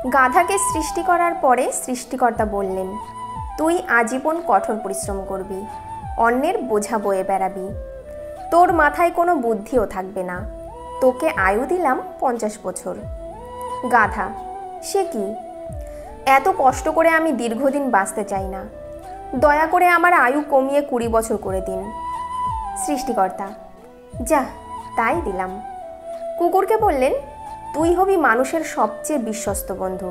গাধাকে সৃষ্টি করার পরে সৃষ্টিকর্তা বললেন, তুই আজীবন কঠোর পরিশ্রম করবি, অন্যের বোঝা বয়ে বেড়াবি, তোর মাথায় কোনো বুদ্ধিও থাকবে না, তোকে আয়ু দিলাম 50 বছর। গাধা, সে কি? এত কষ্ট করে আমি দীর্ঘদিন বাঁচতে চাই না, দয়া করে আমার আয়ু কমিয়ে 20 বছর করে দিন। সৃষ্টিকর্তা, যা, তাই দিলাম। কুকুরকে বললেন, তুই হবি মানুষের সবচেয়ে বিশ্বস্ত বন্ধু,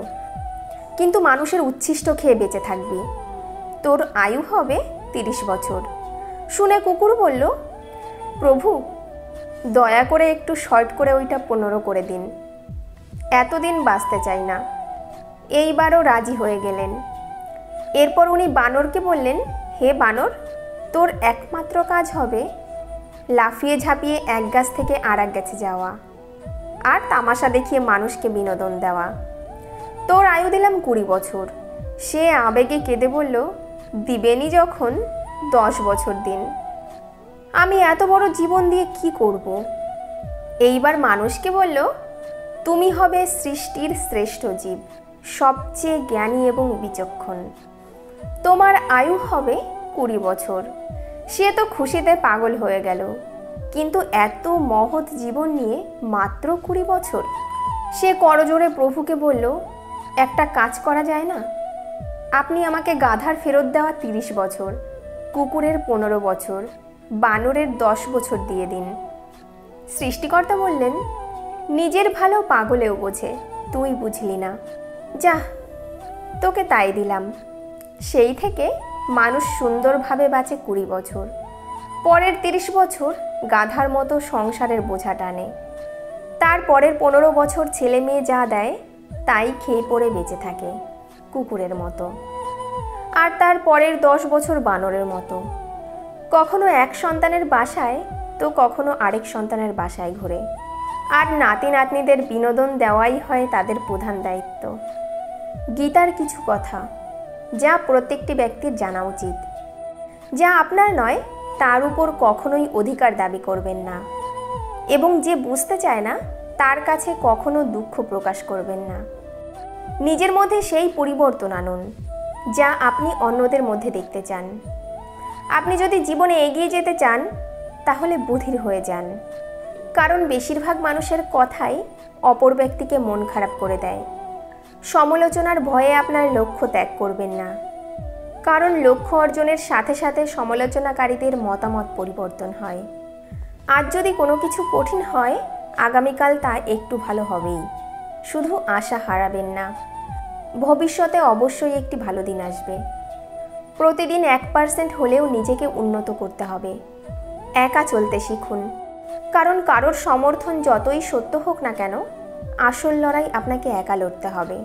কিন্তু মানুষের উচ্ছিষ্ট খেয়ে বেঁচে থাকবি, তোর আয়ু হবে 30 বছর। শুনে কুকুর বলল, প্রভু, দয়া করে একটু শর্ট করে ওইটা 15 করে দিন, এতদিন বাঁচতে চাই না। এইবারও রাজি হয়ে গেলেন। এরপর উনি বানরকে বললেন, হে বানর, তোর একমাত্র কাজ হবে লাফিয়ে ঝাঁপিয়ে এক গাছ থেকে আর এক গাছে যাওয়া আর তামাশা দেখিয়ে মানুষকে বিনোদন দেওয়া। তোর আয়ু দিলাম 20 বছর। সে আবেগে কেঁদে বলল, দিবেনই যখন 10 বছর দিন, আমি এত বড় জীবন দিয়ে কি করব? এইবার মানুষকে বলল, তুমি হবে সৃষ্টির শ্রেষ্ঠ জীব, সবচেয়ে জ্ঞানী এবং বিচক্ষণ, তোমার আয়ু হবে 20 বছর। সে তো খুশিতে পাগল হয়ে গেল, কিন্তু এত মহৎ জীবন নিয়ে মাত্র 20 বছর। সে করজোড়ে প্রভুকে বলল, একটা কাজ করা যায় না? আপনি আমাকে গাধার ফেরত দেওয়া 30 বছর, কুকুরের 15 বছর, বানরের 10 বছর দিয়ে দিন। সৃষ্টিকর্তা বললেন, নিজের ভালো পাগলেও বোঝে, তুই বুঝলি না, যা, তোকে তাই দিলাম। সেই থেকে মানুষ সুন্দরভাবে বাঁচে 20 বছর। পরের 30 বছর গাধার মতো সংসারের বোঝা টানে, তারপরের 15 বছর ছেলে মেয়ে যা দেয় তাই খেয়ে পড়ে বেঁচে থাকে কুকুরের মতো, আর তার পরের 10 বছর বানরের মতো। কখনো এক সন্তানের বাসায় তো কখনো আরেক সন্তানের বাসায় ঘোরে, আর নাতি নাতনিদের বিনোদন দেওয়াই হয় তাদের প্রধান দায়িত্ব। গীতার কিছু কথা যা প্রত্যেকটি ব্যক্তির জানা উচিত। যা আপনার নয় তার উপর কখনোই অধিকার দাবি করবেন না, এবং যে বুঝতে চায় না তার কাছে কখনো দুঃখ প্রকাশ করবেন না। নিজের মধ্যে সেই পরিবর্তন আনুন যা আপনি অন্যদের মধ্যে দেখতে চান। আপনি যদি জীবনে এগিয়ে যেতে চান তাহলে বধির হয়ে যান, কারণ বেশিরভাগ মানুষের কথাই অপর ব্যক্তিকে মন খারাপ করে দেয়। সমালোচনার ভয়ে আপনার লক্ষ্য ত্যাগ করবেন না, কারণ লক্ষ্য অর্জনের সাথে সাথে সমালোচনাকারীদের মতামত পরিবর্তন হয়। আজ যদি কোনো কিছু কঠিন হয়, আগামীকাল তা একটু ভালো হবেই। শুধু আশা হারাবেন না, ভবিষ্যতে অবশ্যই একটি ভালো দিন আসবে। প্রতিদিন 1% হলেও নিজেকে উন্নত করতে হবে। একা চলতে শিখুন, কারণ কারোর সমর্থন যতই সত্য হোক না কেন, আসল লড়াই আপনাকে একা লড়তে হবে।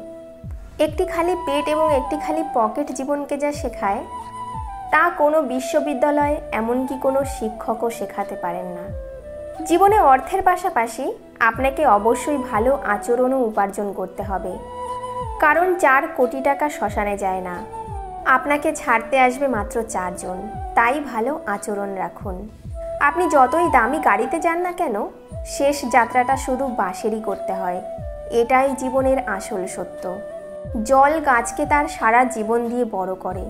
একটি খালি পেট এবং একটি খালি পকেট জীবনকে যা শেখায় তা কোনো বিশ্ববিদ্যালয় এমনকি কোনো শিক্ষকও শেখাতে পারেন না। জীবনে অর্থের পাশাপাশি আপনাকে অবশ্যই ভালো আচরণও উপার্জন করতে হবে, কারণ 4 কোটি টাকা শ্মশানে যায় না। আপনাকে ছাড়তে আসবে মাত্র 4 জন, তাই ভালো আচরণ রাখুন। আপনি যতই দামি গাড়িতে যান না কেন, শেষ যাত্রাটা শুধু বাসেরই করতে হয়, এটাই জীবনের আসল সত্য। জল গাছকে তার সারা জীবন দিয়ে বড় করে,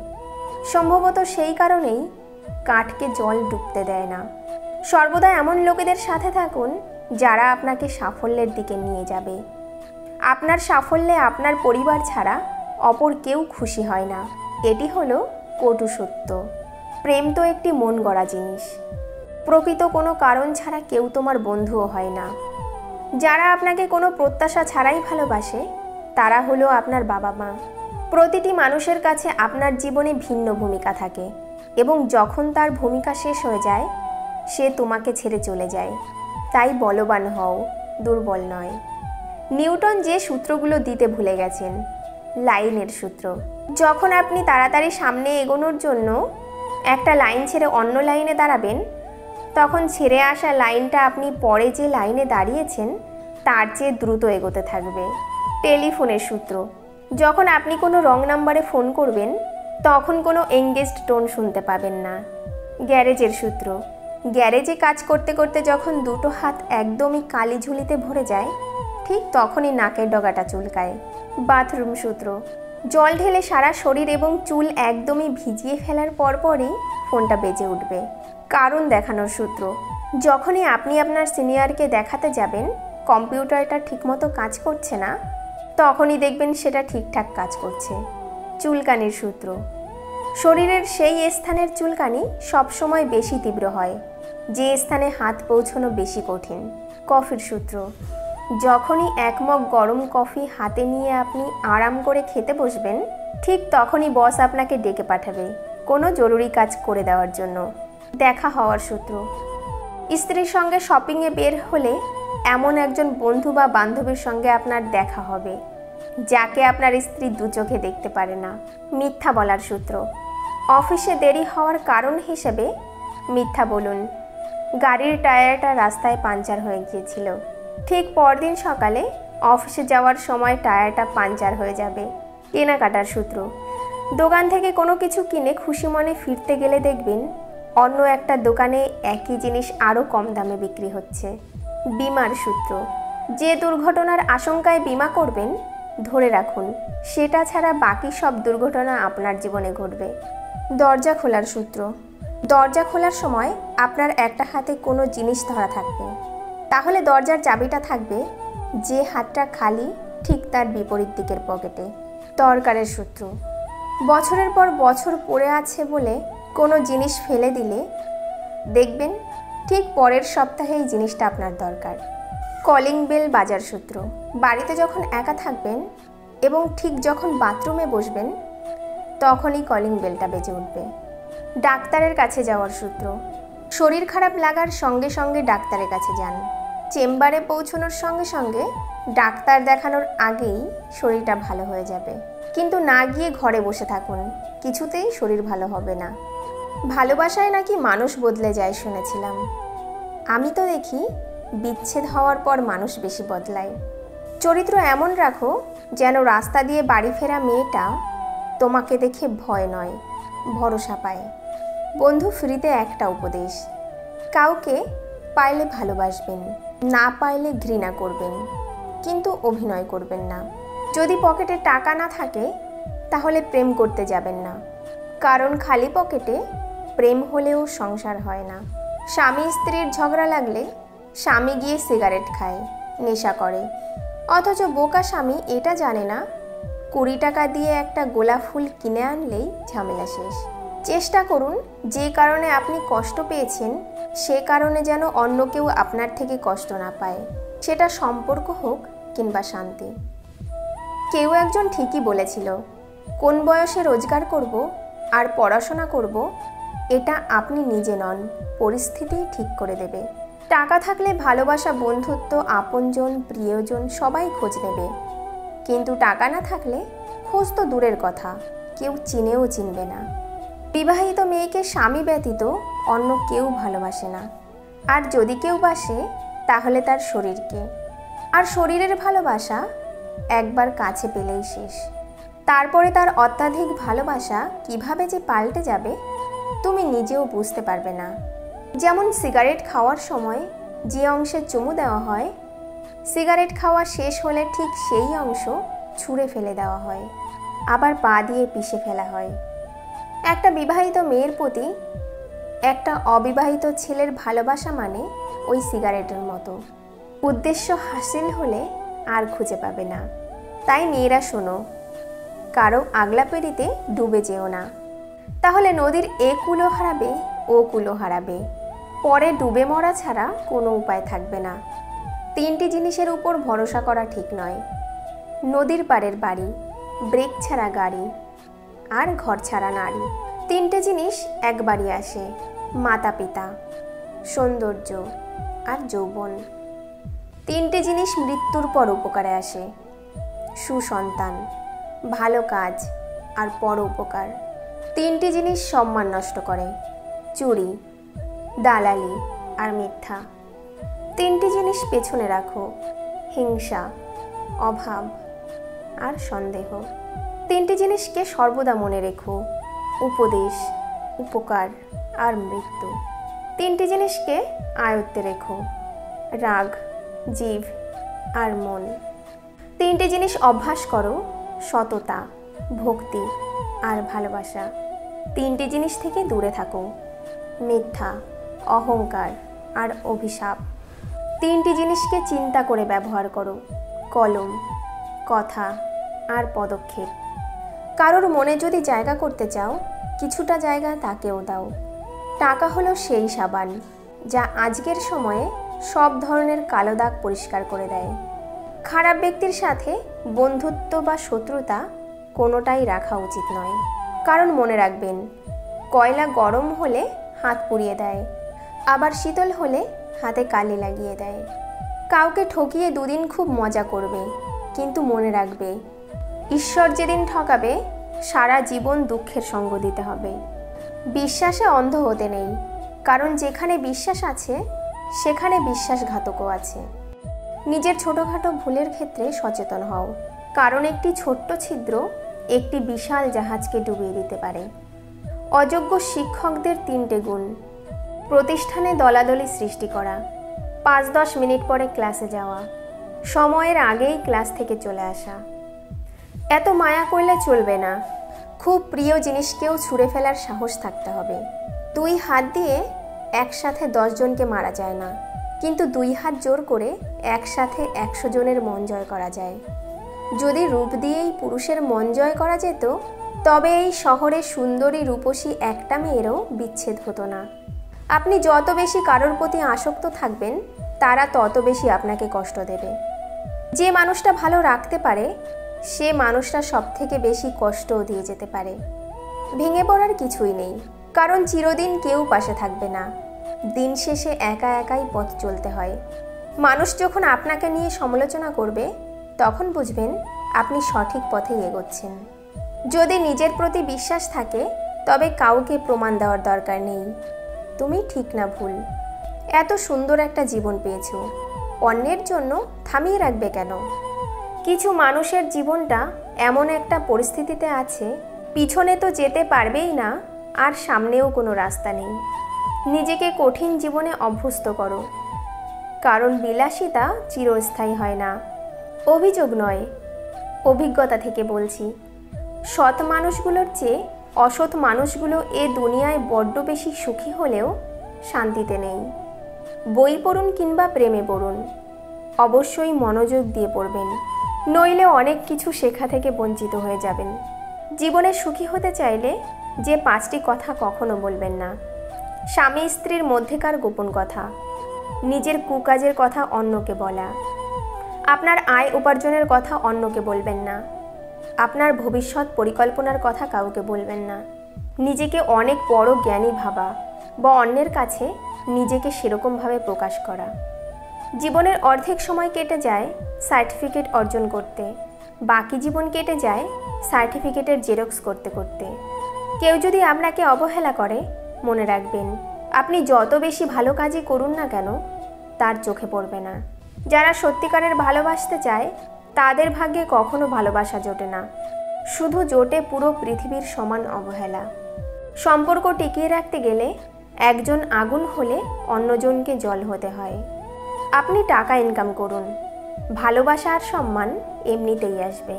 সম্ভবত সেই কারণেই কাঠকে জল ডুবতে দেয় না। সর্বদা এমন লোকেদের সাথে থাকুন যারা আপনাকে সাফল্যের দিকে নিয়ে যাবে। আপনার সাফল্যে আপনার পরিবার ছাড়া অপর কেউ খুশি হয় না, এটি হলো কটু সত্য। প্রেম তো একটি মন গড়া জিনিস, প্রকৃত কোনো কারণ ছাড়া কেউ তোমার বন্ধুও হয় না। যারা আপনাকে কোনো প্রত্যাশা ছাড়াই ভালোবাসে তারা হলো আপনার বাবা মা। প্রতিটি মানুষের কাছে আপনার জীবনে ভিন্ন ভূমিকা থাকে, এবং যখন তার ভূমিকা শেষ হয়ে যায় সে তোমাকে ছেড়ে চলে যায়। তাই বলবান হও, দুর্বল নয়। নিউটন যে সূত্রগুলো দিতে ভুলে গেছেন, লাইনের সূত্র। যখন আপনি তাড়াতাড়ি সামনে এগোনোর জন্য একটা লাইন ছেড়ে অন্য লাইনে দাঁড়াবেন, তখন ছেড়ে আসা লাইনটা আপনি পরে যে লাইনে দাঁড়িয়েছেন তার চেয়ে দ্রুত এগোতে থাকবে। টেলিফোনের সূত্র। যখন আপনি কোনো রং নাম্বারে ফোন করবেন তখন কোনো এঙ্গেজড টোন শুনতে পাবেন না। গ্যারেজের সূত্র। গ্যারেজে কাজ করতে করতে যখন দুটো হাত একদমই কালি ঝুলিতে ভরে যায় ঠিক তখনই নাকের ডগাটা চুলকায়। বাথরুম সূত্র, জল ঢেলে সারা শরীর এবং চুল একদমই ভিজিয়ে ফেলার পরপরই ফোনটা বেজে উঠবে। কারণ দেখানোর সূত্র, যখনই আপনি আপনার সিনিয়রকে দেখাতে যাবেন কম্পিউটারটা ঠিকমতো কাজ করছে না, তখনই দেখবেন সেটা ঠিকঠাক কাজ করছে। চুলকানির সূত্র, শরীরের সেই স্থানের চুলকানি সবসময় বেশি তীব্র হয় যে স্থানে হাত পৌঁছানো বেশি কঠিন। কফির সূত্র, যখনই এক মগ গরম কফি হাতে নিয়ে আপনি আরাম করে খেতে বসবেন, ঠিক তখনই বস আপনাকে ডেকে পাঠাবে কোনো জরুরি কাজ করে দেওয়ার জন্য। দেখা হওয়ার সূত্র, স্ত্রীর সঙ্গে শপিংয়ে বের হলে এমন একজন বন্ধু বা বান্ধবীর সঙ্গে আপনার দেখা হবে যাকে আপনার স্ত্রী দু চোখে দেখতে পারে না। মিথ্যা বলার সূত্র, অফিসে দেরি হওয়ার কারণ হিসেবে মিথ্যা বলুন, গাড়ির টায়ারটা রাস্তায় পাঞ্চার হয়ে গিয়েছিল। ঠিক পরদিন সকালে অফিসে যাওয়ার সময় টায়ারটা পাঞ্চার হয়ে যাবে। কেনাকাটার সূত্র, দোকান থেকে কোনো কিছু কিনে খুশি মনে ফিরতে গেলে দেখবেন অন্য একটা দোকানে একই জিনিস আরও কম দামে বিক্রি হচ্ছে। বিমার সূত্র, যে দুর্ঘটনার আশঙ্কায় বিমা করবেন ধরে রাখুন সেটা ছাড়া বাকি সব দুর্ঘটনা আপনার জীবনে ঘটবে। দরজা খোলার সূত্র, দরজা খোলার সময় আপনার একটা হাতে কোনো জিনিস ধরা থাকবে, তাহলে দরজার চাবিটা থাকবে যে হাতটা খালি ঠিক তার বিপরীত দিকের পকেটে। দরকারের সূত্র, বছরের পর বছর পড়ে আছে বলে কোনো জিনিস ফেলে দিলে দেখবেন ঠিক পরের সপ্তাহেই জিনিসটা আপনার দরকার। কলিং বেল বাজার সূত্র, বাড়িতে যখন একা থাকবেন এবং ঠিক যখন বাথরুমে বসবেন তখনই কলিং বেলটা বেজে উঠবে। ডাক্তারের কাছে যাওয়ার সূত্র, শরীর খারাপ লাগার সঙ্গে সঙ্গে ডাক্তারের কাছে যান। চেম্বারে পৌঁছানোর সঙ্গে সঙ্গে ডাক্তার দেখানোর আগেই শরীরটা ভালো হয়ে যাবে, কিন্তু না গিয়ে ঘরে বসে থাকুন, কিছুতেই শরীর ভালো হবে না। ভালোবাসায় নাকি মানুষ বদলে যায় শুনেছিলাম, আমি তো দেখি বিচ্ছেদ হওয়ার পর মানুষ বেশি বদলায়। চরিত্র এমন রাখো যেন রাস্তা দিয়ে বাড়ি ফেরা মেয়েটা তোমাকে দেখে ভয় নয় ভরসা পায়। বন্ধু ফ্রিতে একটা উপদেশ, কাউকে পাইলে ভালোবাসবেন, না পাইলে ঘৃণা করবেন, কিন্তু অভিনয় করবেন না। যদি পকেটে টাকা না থাকে তাহলে প্রেম করতে যাবেন না, কারণ খালি পকেটে প্রেম হলেও সংসার হয় না। স্বামী স্ত্রীর ঝগড়া লাগলে স্বামী গিয়ে সিগারেট খায়, নেশা করে, অথচ বোকা স্বামী এটা জানে না 20 টাকা দিয়ে একটা গোলাপ ফুল কিনে আনলেই ঝামেলা শেষ। চেষ্টা করুন যে কারণে আপনি কষ্ট পেয়েছেন সে কারণে যেন অন্য কেউ আপনার থেকে কষ্ট না পায়, সেটা সম্পর্ক হোক কিংবা শান্তি। কেউ একজন ঠিকই বলেছিল, কোন বয়সে রোজগার করব আর পড়াশোনা করব এটা আপনি নিজে নন, পরিস্থিতিই ঠিক করে দেবে। টাকা থাকলে ভালোবাসা, বন্ধুত্ব, আপনজন, প্রিয়জন সবাই খোঁজ নেবে, কিন্তু টাকা না থাকলে খোঁজ তো দূরের কথা, কেউ চিনেও চিনবে না। বিবাহিত মেয়েকে স্বামী ব্যতীত অন্য কেউ ভালোবাসে না, আর যদি কেউ বাসে তাহলে তার শরীরকে, আর শরীরের ভালোবাসা একবার কাছে পেলেই শেষ। তারপরে তার অত্যাধিক ভালোবাসা কিভাবে যে পাল্টে যাবে তুমি নিজেও বুঝতে পারবে না। যেমন সিগারেট খাওয়ার সময় যে অংশে চুমু দেওয়া হয়, সিগারেট খাওয়া শেষ হলে ঠিক সেই অংশ ছুঁড়ে ফেলে দেওয়া হয়, আবার পা দিয়ে পিষে ফেলা হয়। একটা বিবাহিত মেয়ের প্রতি একটা অবিবাহিত ছেলের ভালোবাসা মানে ওই সিগারেটের মতো, উদ্দেশ্য হাসিল হলে আর খুঁজে পাবে না। তাই মেয়েরা শোনো, কারো আগলাপেরিতে ডুবে যেও না, তাহলে নদীর এ কূলও হারাবে ও কূলও হারাবে, পরে ডুবে মরা ছাড়া কোনো উপায় থাকবে না। 3টি জিনিসের উপর ভরসা করা ঠিক নয়, নদীর পাড়ের বাড়ি, ব্রেক ছাড়া গাড়ি, আর ঘর ছাড়া নারী। 3টে জিনিস একবারই আসে, মাতা পিতা, সৌন্দর্য আর যৌবন। 3টে জিনিস মৃত্যুর পর উপকারে আসে, সুসন্তান, ভালো কাজ আর পর উপকার। 3টি জিনিস সম্মান নষ্ট করে, চুরি, দালালি আর মিথ্যা। 3টি জিনিস পেছনে রাখো, হিংসা, অভাব আর সন্দেহ। 3টি জিনিসকে সর্বদা মনে রেখো, উপদেশ, উপকার আর মৃত্যু। 3টি জিনিসকে আয়ত্তে রেখো, রাগ, জিভ আর মন। 3টে জিনিস অভ্যাস করো, সততা, ভক্তি আর ভালোবাসা। 3টে জিনিস থেকে দূরে থাকো, মিথ্যা, অহংকার আর অভিশাপ। 3টি জিনিসকে চিন্তা করে ব্যবহার করো, কলম, কথা আর পদক্ষেপ। কারোর মনে যদি জায়গা করতে চাও, কিছুটা জায়গা তাকেও দাও। টাকা হলো সেই সাবান যা আজকের সময়ে সব ধরনের কালো দাগ পরিষ্কার করে দেয়। খারাপ ব্যক্তির সাথে বন্ধুত্ব বা শত্রুতা কোনোটাই রাখা উচিত নয়, কারণ মনে রাখবেন, কয়লা গরম হলে হাত পুড়িয়ে দেয়, আবার শীতল হলে হাতে কালি লাগিয়ে দেয়। কাউকে ঠকিয়ে দুদিন খুব মজা করবে, কিন্তু মনে রাখবে, ঈশ্বর যেদিন ঠকাবে সারা জীবন দুঃখের সঙ্গ দিতে হবে। বিশ্বাসে অন্ধ হতে নেই, কারণ যেখানে বিশ্বাস আছে সেখানে বিশ্বাসঘাতকও আছে। নিজের ছোটোখাটো ভুলের ক্ষেত্রে সচেতন হও, কারণ একটি ছোট্ট ছিদ্র একটি বিশাল জাহাজকে ডুবিয়ে দিতে পারে। অযোগ্য শিক্ষকদের 3টে গুণ: প্রতিষ্ঠানে দলাদলি সৃষ্টি করা, 5-10 মিনিট পরে ক্লাসে যাওয়া, সময়ের আগেই ক্লাস থেকে চলে আসা। এত মায়া করলে চলবে না, খুব প্রিয় জিনিসকেও ছুঁড়ে ফেলার সাহস থাকতে হবে। 2 হাত দিয়ে একসাথে 10 জনকে মারা যায় না, কিন্তু 2 হাত জোর করে একসাথে 100 জনের মন জয় করা যায়। যদি রূপ দিয়েই পুরুষের মন জয় করা যেত, তবে এই শহরে সুন্দরী রূপসী একটা মেয়েরও বিচ্ছেদ হতো না। আপনি যত বেশি কারোর প্রতি আসক্ত থাকবেন, তারা তত বেশি আপনাকে কষ্ট দেবে। যে মানুষটা ভালো রাখতে পারে, সে মানুষটা সবথেকে বেশি কষ্টও দিয়ে যেতে পারে। ভেঙে পড়ার কিছুই নেই, কারণ চিরদিন কেউ পাশে থাকবে না। দিন শেষে একা একাই পথ চলতে হয়। মানুষ যখন আপনাকে নিয়ে সমালোচনা করবে, তখন বুঝবেন আপনি সঠিক পথেই এগোচ্ছেন। যদি নিজের প্রতি বিশ্বাস থাকে, তবে কাউকে প্রমাণ দেওয়ার দরকার নেই তুমি ঠিক না ভুল। এত সুন্দর একটা জীবন পেয়েছো, অন্যের জন্য থামিয়ে রাখবে কেন? কিছু মানুষের জীবনটা এমন একটা পরিস্থিতিতে আছে, পিছনে তো যেতে পারবেই না, আর সামনেও কোনো রাস্তা নেই। নিজেকে কঠিন জীবনে অভ্যস্ত করো, কারণ বিলাসিতা চিরস্থায়ী হয় না। অভিযোগ নয়, অভিজ্ঞতা থেকে বলছি। সৎ মানুষগুলোর চেয়ে অসৎ মানুষগুলো এ দুনিয়ায় বড্ড বেশি সুখী হলেও শান্তিতে নেই। বই পড়ুন কিংবা প্রেমে পড়ুন, অবশ্যই মনোযোগ দিয়ে পড়বেন, নইলে অনেক কিছু শেখা থেকে বঞ্চিত হয়ে যাবেন। জীবনে সুখী হতে চাইলে যে 5টি কথা কখনো বলবেন না: স্বামী স্ত্রীর মধ্যেকার গোপন কথা, নিজের কুকাজের কথা অন্যকে বলা, আপনার আয় উপার্জনের কথা অন্যকে বলবেন না, আপনার ভবিষ্যৎ পরিকল্পনার কথা কাউকে বলবেন না, নিজেকে অনেক বড় জ্ঞানী ভাবা বা অন্যের কাছে নিজেকে সেরকমভাবে প্রকাশ করা। জীবনের অর্ধেক সময় কেটে যায় সার্টিফিকেট অর্জন করতে, বাকি জীবন কেটে যায় সার্টিফিকেটের জেরক্স করতে করতে। কেউ যদি আপনাকে অবহেলা করে, মনে রাখবেন, আপনি যত বেশি ভালো কাজই করুন না কেন, তার চোখে পড়বে না। যারা সত্যিকারের ভালোবাসতে চায়, তাদের ভাগ্যে কখনো ভালোবাসা জোটে না, শুধু জোটে পুরো পৃথিবীর সমান অবহেলা। সম্পর্ক টিকিয়ে রাখতে গেলে একজন আগুন হলে অন্যজনকে জল হতে হয়। আপনি টাকা ইনকাম করুন, ভালোবাসা আর সম্মান এমনিতেই আসবে।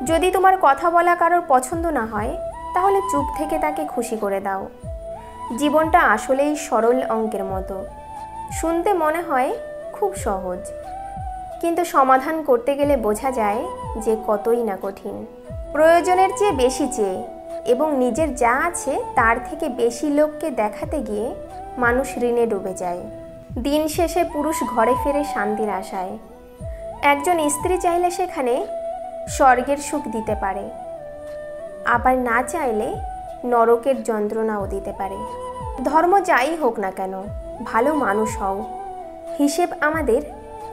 যদি তোমার কথা বলা কারোর পছন্দ না হয়, তাহলে চুপ থেকে তাকে খুশি করে দাও। জীবনটা আসলেই সরল অঙ্কের মতো, শুনতে মনে হয় খুব সহজ, কিন্তু সমাধান করতে গেলে বোঝা যায় যে কতই না কঠিন। প্রয়োজনের চেয়ে বেশি চেয়ে এবং নিজের যা আছে তার থেকে বেশি লোককে দেখাতে গিয়ে মানুষ ঋণে ডুবে যায়। দিন শেষে পুরুষ ঘরে ফেরে শান্তির আশায়। একজন স্ত্রী চাইলে সেখানে স্বর্গের সুখ দিতে পারে, আবার না চাইলে নরকের যন্ত্রণাও দিতে পারে। ধর্ম যাই হোক না কেন, ভালো মানুষ হও। হিসেব আমাদের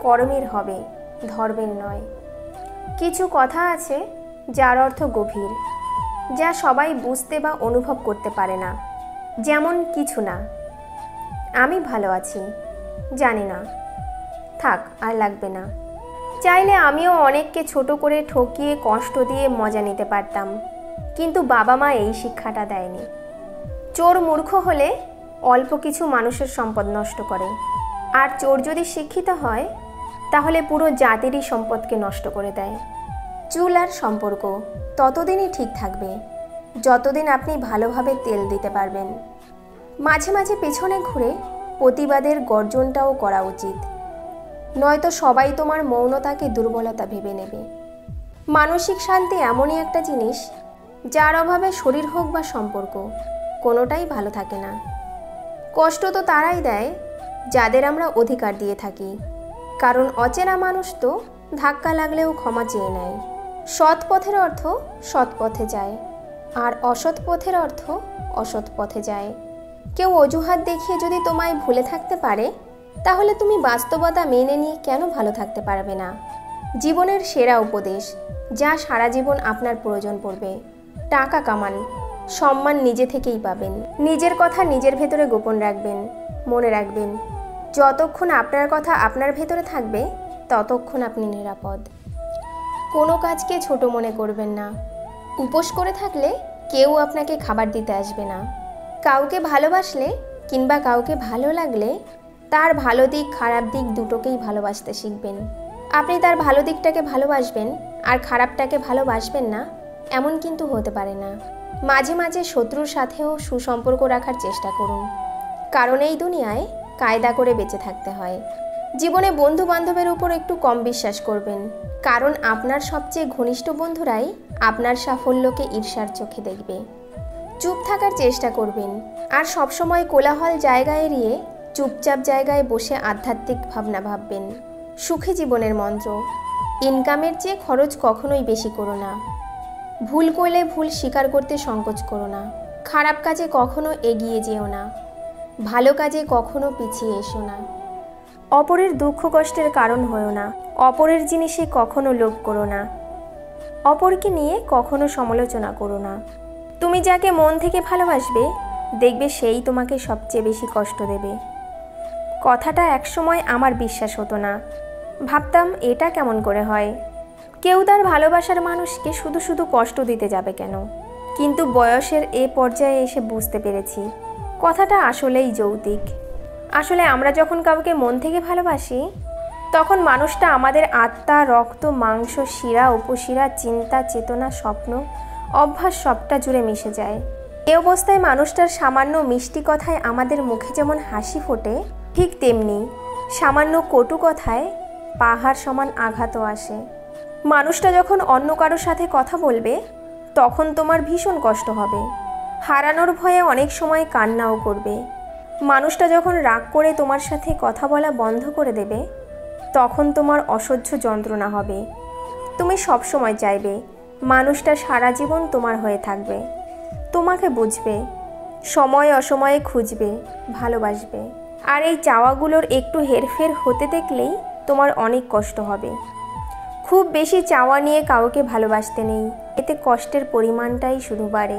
কর্মের হবে, ধর্মের নয়। কিছু কথা আছে যার অর্থ গভীর, যা সবাই বুঝতে বা অনুভব করতে পারে না। যেমন, কিছু না, আমি ভালো আছি, জানি না, থাক আর লাগবে না। চাইলে আমিও অনেককে ছোট করে ঠকিয়ে কষ্ট দিয়ে মজা নিতে পারতাম, কিন্তু বাবা মা এই শিক্ষাটা দেয়নি। চোর মূর্খ হলে অল্প কিছু মানুষের সম্পদ নষ্ট করে, আর চোর যদি শিক্ষিত হয় তাহলে পুরো জাতিরই সম্পদকে নষ্ট করে দেয়। চুল আর সম্পর্ক ততদিনই ঠিক থাকবে যতদিন আপনি ভালোভাবে তেল দিতে পারবেন। মাঝে মাঝে পেছনে ঘুরে প্রতিবাদের গর্জনটাও করা উচিত, নয়তো সবাই তোমার মৌনতাকে দুর্বলতা ভেবে নেবে। মানসিক শান্তি এমনই একটা জিনিস যার অভাবে শরীর হোক বা সম্পর্ক কোনোটাই ভালো থাকে না। কষ্ট তো তারাই দেয় যাদের আমরা অধিকার দিয়ে থাকি, কারণ অচেনা মানুষ তো ধাক্কা লাগলেও ক্ষমা চেয়ে নেয়। সৎ পথের অর্থ সৎ পথে যায়, আর অসৎ পথের অর্থ অসৎ পথে যায়। কেউ অজুহাত দেখিয়ে যদি তোমায় ভুলে থাকতে পারে, তাহলে তুমি বাস্তবতা মেনে নিয়ে কেন ভালো থাকতে পারবে না? জীবনের সেরা উপদেশ যা সারা জীবন আপনার প্রয়োজন পড়বে: টাকা কামান, সম্মান নিজে থেকেই পাবেন। নিজের কথা নিজের ভেতরে গোপন রাখবেন। মনে রাখবেন, যতক্ষণ আপনার কথা আপনার ভেতরে থাকবে ততক্ষণ আপনি নিরাপদ। কোনো কাজকে ছোট মনে করবেন না। উপোস করে থাকলে কেউ আপনাকে খাবার দিতে আসবে না। কাউকে ভালোবাসলে কিংবা কাউকে ভালো লাগলে তার ভালো দিক খারাপ দিক দুটোকেই ভালোবাসতে শিখবেন। আপনি তার ভালো দিকটাকে ভালোবাসবেন আর খারাপটাকে ভালোবাসবেন না, এমন কিন্তু হতে পারে না। মাঝে মাঝে শত্রুর সাথেও সুসম্পর্ক রাখার চেষ্টা করুন, কারণ এই দুনিয়ায় কায়দা করে বেঁচে থাকতে হয়। জীবনে বন্ধু বান্ধবের উপর একটু কম বিশ্বাস করবেন, কারণ আপনার সবচেয়ে ঘনিষ্ঠ বন্ধুরাই আপনার সাফল্যকে ঈর্ষার চোখে দেখবে। চুপ থাকার চেষ্টা করবেন, আর সবসময় কোলাহল জায়গা এড়িয়ে চুপচাপ জায়গায় বসে আধ্যাত্মিক ভাবনা ভাববেন। সুখী জীবনের মন্ত্র: ইনকামের চেয়ে খরচ কখনোই বেশি করো না। ভুল করলে ভুল স্বীকার করতে সংকোচ করো না। খারাপ কাজে কখনো এগিয়ে যেও না। ভালো কাজে কখনো পিছিয়ে এসো না। অপরের দুঃখ কষ্টের কারণ হয়ো না। অপরের জিনিসে কখনো লোভ করো না। অপরকে নিয়ে কখনো সমালোচনা করো না। তুমি যাকে মন থেকে ভালোবাসবে, দেখবে সেই তোমাকে সবচেয়ে বেশি কষ্ট দেবে। কথাটা একসময় আমার বিশ্বাস হতো না। ভাবতাম এটা কেমন করে হয়, কেউ তার ভালোবাসার মানুষকে শুধু শুধু কষ্ট দিতে যাবে কেন? কিন্তু বয়সের এ পর্যায়ে এসে বুঝতে পেরেছি কথাটা আসলেই যৌক্তিক। আসলে আমরা যখন কাউকে মন থেকে ভালোবাসি, তখন মানুষটা আমাদের আত্মা, রক্ত, মাংস, শিরা, উপশিরা, চিন্তা, চেতনা, স্বপ্ন, অভ্যাস সবটা জুড়ে মিশে যায়। এ অবস্থায় মানুষটার সামান্য মিষ্টি কথায় আমাদের মুখে যেমন হাসি ফোটে, ঠিক তেমনি সামান্য কটু কথায় পাহাড় সমান আঘাতও আসে। মানুষটা যখন অন্য কারোর সাথে কথা বলবে, তখন তোমার ভীষণ কষ্ট হবে। হারানোর ভয়ে অনেক সময় কান্নাও করবে। মানুষটা যখন রাগ করে তোমার সাথে কথা বলা বন্ধ করে দেবে, তখন তোমার অসহ্য যন্ত্রণা হবে। তুমি সবসময় চাইবে মানুষটা সারা জীবন তোমার হয়ে থাকবে, তোমাকে বুঝবে, সময় অসময়ে খুঁজবে, ভালোবাসবে। আর এই চাওয়াগুলোর একটু হেরফের হতে দেখলেই তোমার অনেক কষ্ট হবে। খুব বেশি চাওয়া নিয়ে কাউকে ভালোবাসতে নেই, এতে কষ্টের পরিমাণটাই শুধু বাড়ে।